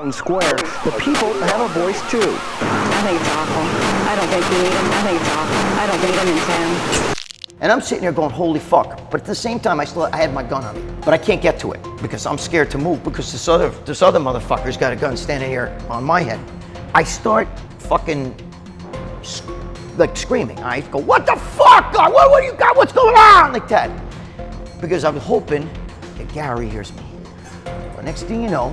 and square. The people have a voice too. I think it's awful. I don't think you need them. I think it's awful. I don't need them in town. And I'm sitting there going, holy fuck. But at the same time, I had my gun on me. But I can't get to it because I'm scared to move because this other motherfucker's got a gun standing here on my head. I start fucking like screaming. I go, what the fuck? What do you got? What's going on? Like that. Because I'm hoping that Gary hears me. But next thing you know,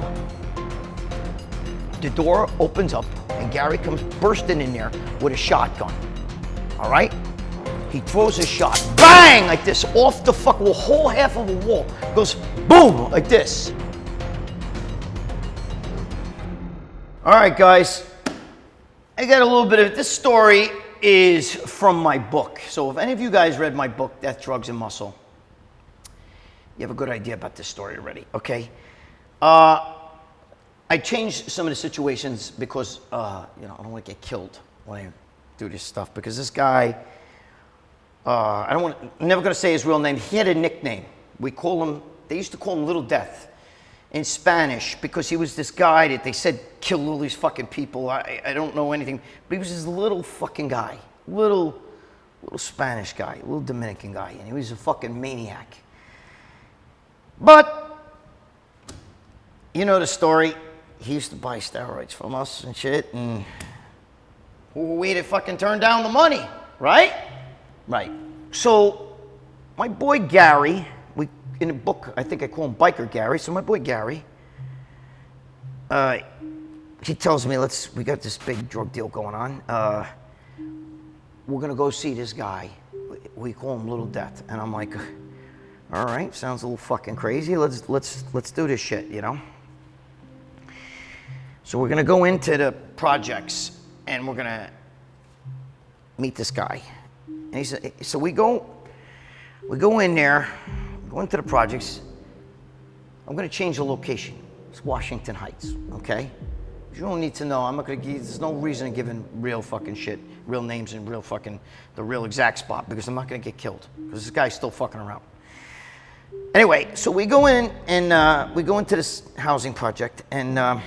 the door opens up and Gary comes bursting in there with a shotgun. All right? He throws a shot, bang, like this, off the whole half of a wall. Goes boom, like this. All right, guys. I got a little bit of, this story is from my book. So if any of you guys read my book, Death, Drugs, and Muscle, you have a good idea about this story already, okay? I changed some of the situations because, I don't want to get killed when I do this stuff. Because this guy, I'm never going to say his real name. He had a nickname. They used to call him Little Death in Spanish because he was this guy that they said killed all these fucking people. I don't know anything, but he was this little fucking guy, little Spanish guy, little Dominican guy, and he was a fucking maniac. But, you know the story. He used to buy steroids from us and shit, and who were we to fucking turn down the money, right? Right. So, my boy Gary, in the book, I think I call him Biker Gary. So my boy Gary, he tells me, we got this big drug deal going on. We're gonna go see this guy. We call him Little Death. And I'm like, all right, sounds a little fucking crazy. Let's do this shit, you know? So we're gonna go into the projects and we're gonna meet this guy. And he said, so we go in there, go into the projects. I'm gonna change the location. It's Washington Heights, okay? You don't need to know. I'm not gonna give, there's no reason in giving real fucking shit, real names and the real exact spot because I'm not gonna get killed because this guy's still fucking around. Anyway, so we go in and we go into this housing project and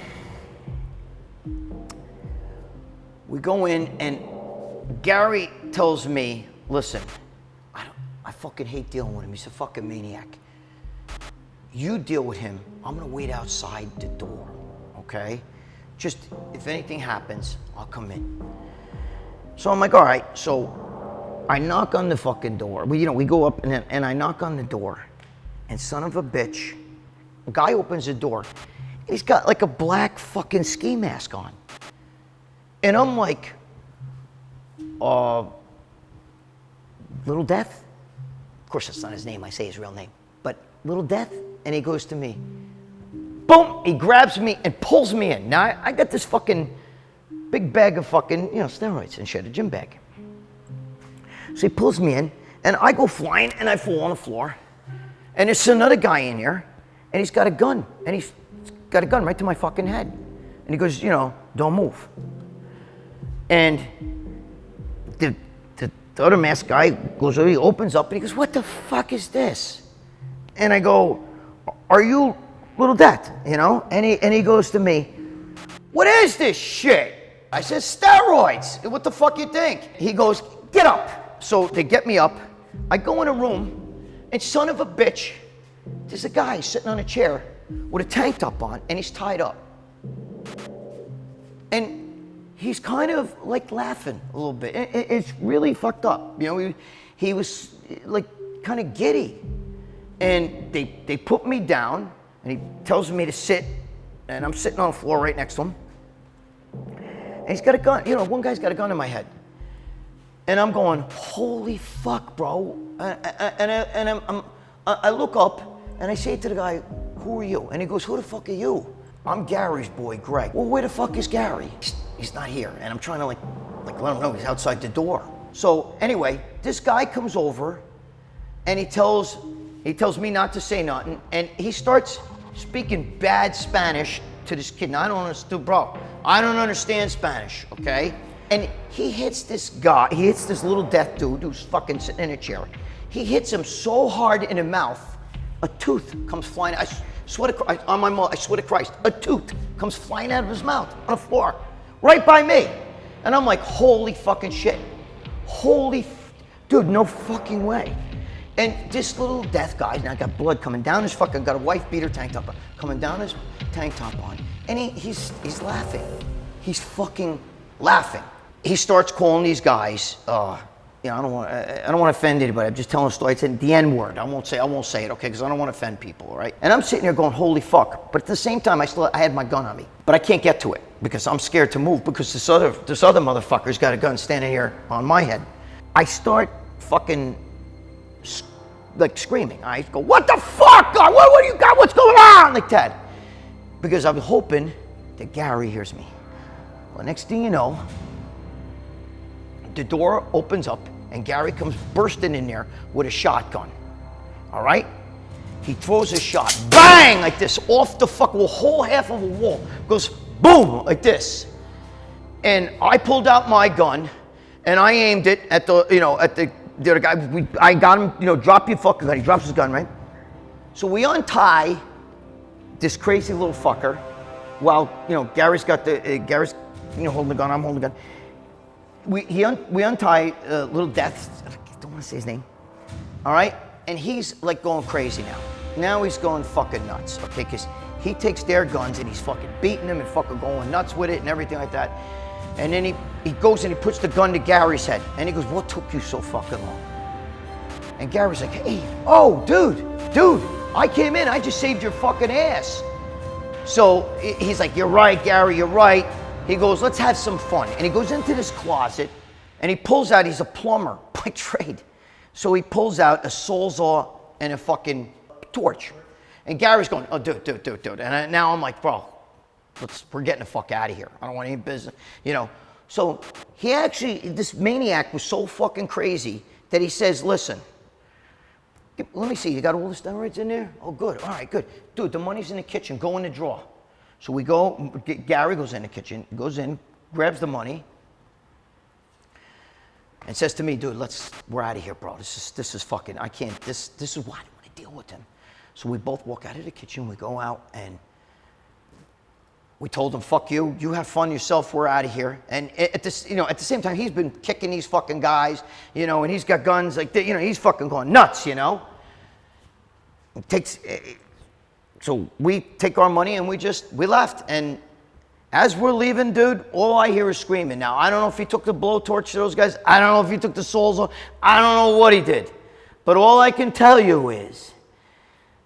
we go in and Gary tells me, listen, I fucking hate dealing with him. He's a fucking maniac. You deal with him. I'm gonna wait outside the door, okay? Just, if anything happens, I'll come in. So I'm like, all right. So I knock on the fucking door. We go up and I knock on the door. And son of a bitch, a guy opens the door. And he's got like a black fucking ski mask on. And I'm like, Little Death? Of course, that's not his name. I say his real name. But Little Death? And he goes to me. Boom! He grabs me and pulls me in. Now, I got this fucking big bag of fucking, steroids and shit, a gym bag. So he pulls me in, and I go flying, and I fall on the floor. And there's another guy in here, and he's got a gun. And he's got a gun right to my fucking head. And he goes, don't move. And the other masked guy goes over, he opens up, and he goes, what the fuck is this? And I go, are you Little Death? And he goes to me, what is this shit? I said, steroids. What the fuck you think? He goes, get up. So they get me up. I go in a room, and son of a bitch, there's a guy sitting on a chair with a tank top on, and he's tied up. And he's kind of like laughing a little bit. It's really fucked up. He was like kind of giddy. And they put me down, and he tells me to sit, and I'm sitting on the floor right next to him. And he's got a gun. One guy's got a gun in my head. And I'm going, holy fuck, bro. And I look up, and I say to the guy, who are you? And he goes, who the fuck are you? I'm Gary's boy, Greg. Well, where the fuck is Gary? He's not here. And I'm trying to like let him know he's outside the door. So anyway, this guy comes over, and he tells me not to say nothing, and he starts speaking bad Spanish to this kid. Now, I don't understand Spanish, okay? And he hits this Little Death dude who's fucking sitting in a chair. He hits him so hard in the mouth, a tooth comes flying. I swear to Christ, a tooth comes flying out of his mouth on the floor, right by me. And I'm like, holy fucking shit. Dude, no fucking way. And this little death guy, now got blood coming down his fucking, got a wife beater tank top on, coming down his tank top on. And he's laughing. He's fucking laughing. He starts calling these guys, you know, I don't want to offend anybody. I'm just telling a story. It's the N word. I won't say it, okay? Because I don't want to offend people, all right? And I'm sitting here going, holy fuck. But at the same time, I had my gun on me, but I can't get to it because I'm scared to move because this other motherfucker's got a gun standing here on my head. I start fucking like screaming. I go, what the fuck? What do you got? What's going on? Like that. Because I'm hoping that Gary hears me. Well, next thing you know, the door opens up and Gary comes bursting in there with a shotgun. All right? He throws a shot, bang, like this, off the whole half of a wall. Goes boom, like this. And I pulled out my gun and I aimed it at the other guy. I got him, drop your fucking gun. He drops his gun, right? So we untie this crazy little fucker while, Gary's holding the gun, I'm holding the gun. We untie little Death, I don't want to say his name, all right? And he's like going crazy now. Now he's going fucking nuts, okay? Because he takes their guns and he's fucking beating them and fucking going nuts with it and everything like that. And then he goes and he puts the gun to Gary's head. And he goes, what took you so fucking long? And Gary's like, hey, oh, dude, I came in, I just saved your fucking ass. So he's like, you're right, Gary, you're right. He goes, let's have some fun. And he goes into this closet and he pulls out, he's a plumber by trade. So he pulls out a Sawzall and a fucking torch. And Gary's going, oh, dude. And now I'm like, bro, we're getting the fuck out of here. I don't want any business, So this maniac was so fucking crazy that he says, listen, let me see, you got all the steroids in there? Oh, good, all right, good. Dude, the money's in the kitchen, go in the drawer. So we go, Gary goes in the kitchen, goes in, grabs the money, and says to me, dude, we're out of here, bro. This is fucking, I can't, this is why I don't want to deal with him. So we both walk out of the kitchen, we go out, and we told him, fuck you, you have fun yourself, we're out of here. And at the same time, he's been kicking these fucking guys, and he's got guns, like, he's fucking going nuts, So we take our money and we left. And as we're leaving, dude, all I hear is screaming. Now, I don't know if he took the blowtorch to those guys. I don't know if he took the Sawzall. I don't know what he did. But all I can tell you is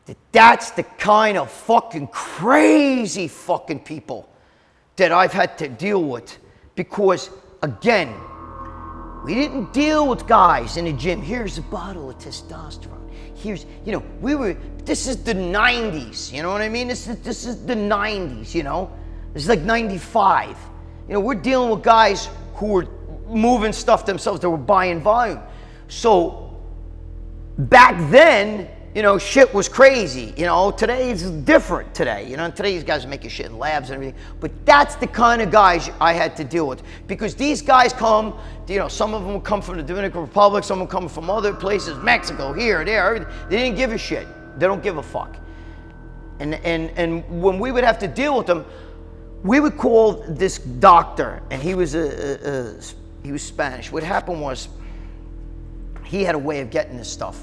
that that's the kind of fucking crazy fucking people that I've had to deal with. Because, again, we didn't deal with guys in the gym. Here's a bottle of testosterone. Here's, this is the 90s, you know what I mean? This is the 90s, This is like 95. We're dealing with guys who were moving stuff themselves, they were buying volume. So back then, shit was crazy. Today it's different today. Today these guys are making shit in labs and everything. But that's the kind of guys I had to deal with. Because these guys come, some of them come from the Dominican Republic, some of them come from other places, Mexico, here, there, everything. They didn't give a shit. They don't give a fuck. And when we would have to deal with them, we would call this doctor, and he was he was Spanish. What happened was, he had a way of getting this stuff.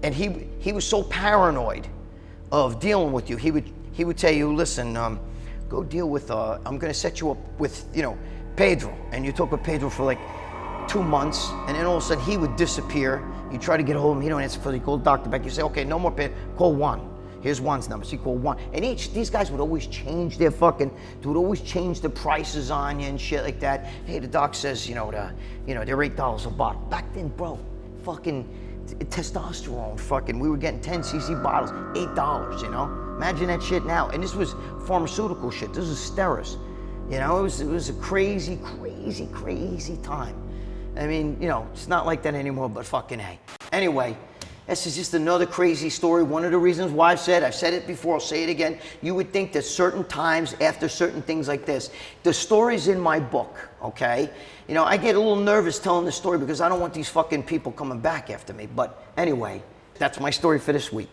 And he was so paranoid of dealing with you. He would tell you, listen, go deal with, I'm going to set you up with, Pedro. And you talk with Pedro for like 2 months, and then all of a sudden he would disappear. You try to get a hold of him, he don't answer. You call the doctor back. You say, okay, no more Pedro. Call Juan. Here's Juan's number. So you call Juan. And these guys would always change their the prices on you and shit like that. Hey, the doc says, they're $8 a bottle. Back then, bro, fucking testosterone, we were getting 10 cc bottles, $8, Imagine that shit now. And this was pharmaceutical shit. This was steroids. It was a crazy, crazy, crazy time. I mean, it's not like that anymore, but fucking hey. Anyway, this is just another crazy story. One of the reasons why I've said it before, I'll say it again. You would think that certain times after certain things like this, the story's in my book, okay? I get a little nervous telling the story because I don't want these fucking people coming back after me. But anyway, that's my story for this week.